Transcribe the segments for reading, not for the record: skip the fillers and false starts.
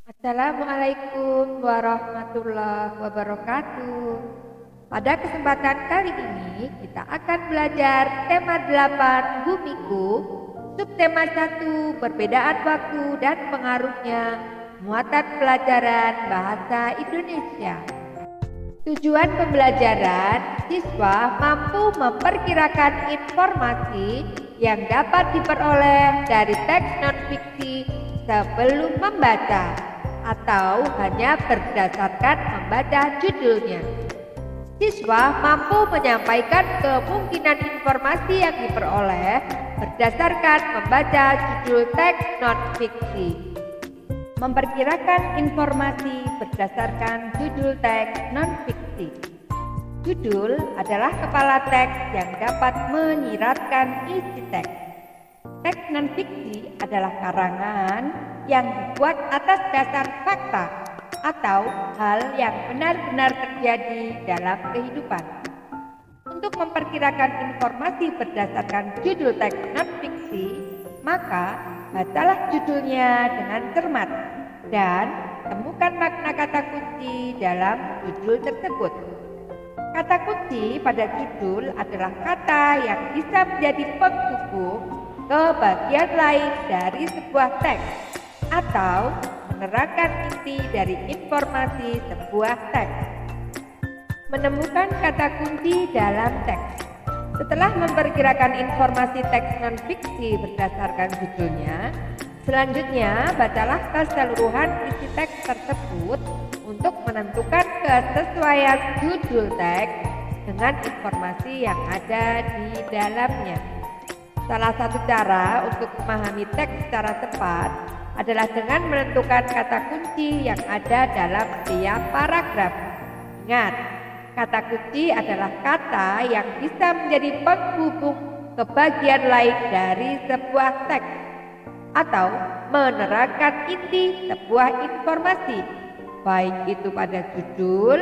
Assalamualaikum warahmatullahi wabarakatuh. Pada kesempatan kali ini kita akan belajar tema 8 Bumiku, subtema 1 perbedaan waktu dan pengaruhnya, muatan pelajaran bahasa Indonesia. Tujuan pembelajaran, siswa mampu memperkirakan informasi yang dapat diperoleh dari teks non-fiksi sebelum membaca, atau hanya berdasarkan membaca judulnya. Siswa mampu menyampaikan kemungkinan informasi yang diperoleh berdasarkan membaca judul teks non-fiksi. Memperkirakan informasi berdasarkan judul teks non-fiksi. Judul adalah kepala teks yang dapat menyiratkan isi teks. Teks non-fiksi adalah karangan yang dibuat atas dasar fakta atau hal yang benar-benar terjadi dalam kehidupan. Untuk memperkirakan informasi berdasarkan judul teks non-fiksi, maka bacalah judulnya dengan cermat dan temukan makna kata kunci dalam judul tersebut. Kata kunci pada judul adalah kata yang bisa menjadi penghubung ke bagian lain dari sebuah teks atau menerangkan inti dari informasi sebuah teks. Menemukan kata kunci dalam teks. Setelah memperkirakan informasi teks non-fiksi berdasarkan judulnya, selanjutnya bacalah keseluruhan isi teks tersebut untuk menentukan kesesuaian judul teks dengan informasi yang ada di dalamnya. Salah satu cara untuk memahami teks secara tepat adalah dengan menentukan kata kunci yang ada dalam setiap paragraf. Ingat, kata kunci adalah kata yang bisa menjadi penghubung ke bagian lain dari sebuah teks atau menerangkan inti sebuah informasi, baik itu pada judul,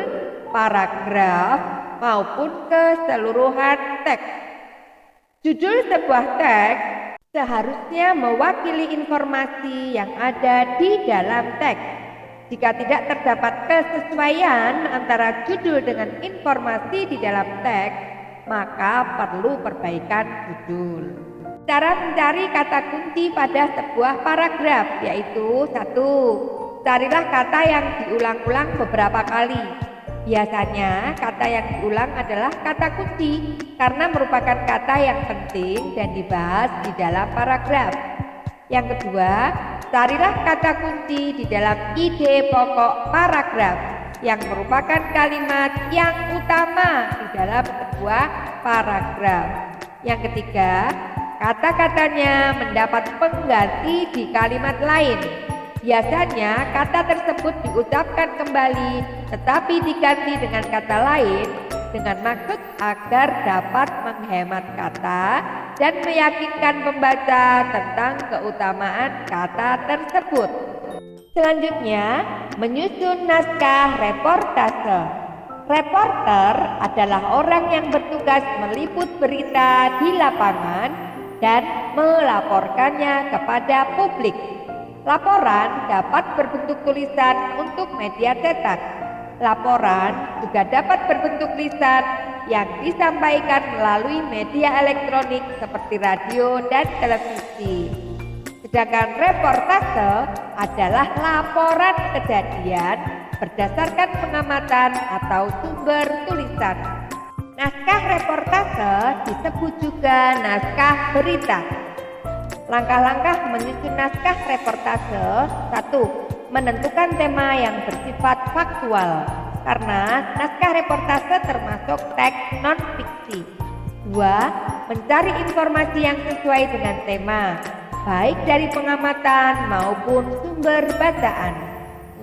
paragraf, maupun keseluruhan teks. Judul sebuah teks seharusnya mewakili informasi yang ada di dalam teks. Jika tidak terdapat kesesuaian antara judul dengan informasi di dalam teks, maka perlu perbaikan judul. Cara mencari kata kunci pada sebuah paragraf yaitu 1. Carilah kata yang diulang-ulang beberapa kali. Biasanya kata yang diulang adalah kata kunci karena merupakan kata yang penting dan dibahas di dalam paragraf. Yang kedua, carilah kata kunci di dalam ide pokok paragraf yang merupakan kalimat yang utama di dalam sebuah paragraf. Yang ketiga, kata-katanya mendapat pengganti di kalimat lain. Biasanya kata tersebut diucapkan kembali tetapi diganti dengan kata lain dengan maksud agar dapat menghemat kata dan meyakinkan pembaca tentang keutamaan kata tersebut. Selanjutnya, menyusun naskah reportase. Reporter adalah orang yang bertugas meliput berita di lapangan dan melaporkannya kepada publik. Laporan dapat berbentuk tulisan untuk media cetak. Laporan juga dapat berbentuk lisan yang disampaikan melalui media elektronik seperti radio dan televisi. Sedangkan reportase adalah laporan kejadian berdasarkan pengamatan atau sumber tulisan. Naskah reportase disebut juga naskah berita. Langkah-langkah menyusun naskah reportase. 1. Menentukan tema yang bersifat faktual karena naskah reportase termasuk teks non-fiksi. 2. Mencari informasi yang sesuai dengan tema, baik dari pengamatan maupun sumber bacaan.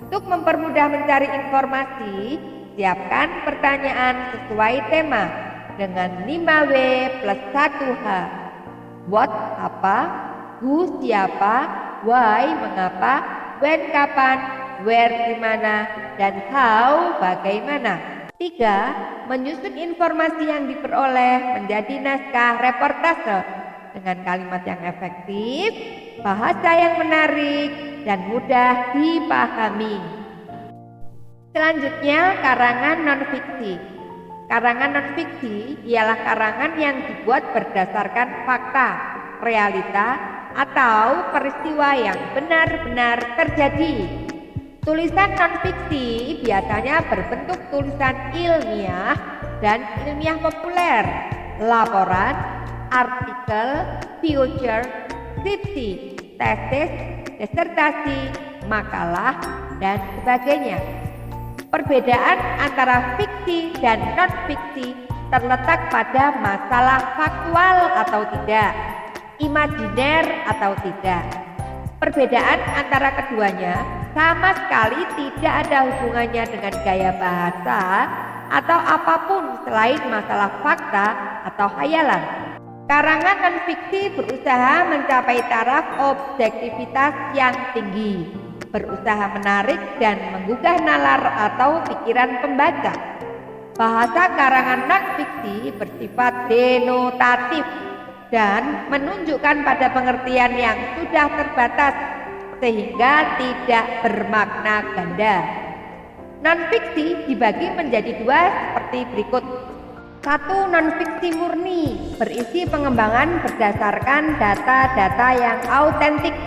Untuk mempermudah mencari informasi, siapkan pertanyaan sesuai tema dengan 5W plus 1H. What apa, who siapa, why mengapa, when kapan, where di mana, dan how bagaimana. 3. Menyusun informasi yang diperoleh menjadi naskah reportase dengan kalimat yang efektif, bahasa yang menarik, dan mudah dipahami. Selanjutnya, karangan non-fiksi. Karangan non-fiksi ialah karangan yang dibuat berdasarkan fakta, realita, atau peristiwa yang benar-benar terjadi. Tulisan non-fiksi biasanya berbentuk tulisan ilmiah dan ilmiah populer, laporan, artikel, future, skripsi, tesis, disertasi, makalah, dan sebagainya. Perbedaan antara fiksi dan non-fiksi terletak pada masalah faktual atau tidak, imajiner atau tidak. Perbedaan antara keduanya sama sekali tidak ada hubungannya dengan gaya bahasa atau apapun selain masalah fakta atau hayalan. Karangan non-fiksi berusaha mencapai taraf objektivitas yang tinggi, berusaha menarik dan menggugah nalar atau pikiran pembaca. Bahasa karangan non-fiksi bersifat denotatif dan menunjukkan pada pengertian yang sudah terbatas sehingga tidak bermakna ganda. Non-fiksi dibagi menjadi dua seperti berikut. 1. Non-fiksi murni, berisi pengembangan berdasarkan data-data yang autentik.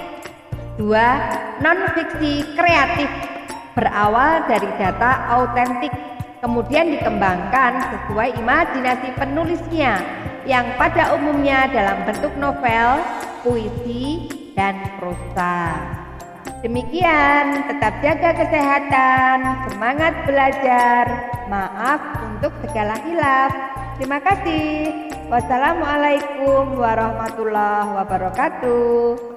2. Non-fiksi kreatif, berawal dari data autentik, kemudian dikembangkan sesuai imajinasi penulisnya, yang pada umumnya dalam bentuk novel, puisi, dan prosa. Demikian, tetap jaga kesehatan, semangat belajar, maaf untuk segala hilaf. Terima kasih. Wassalamualaikum warahmatullahi wabarakatuh.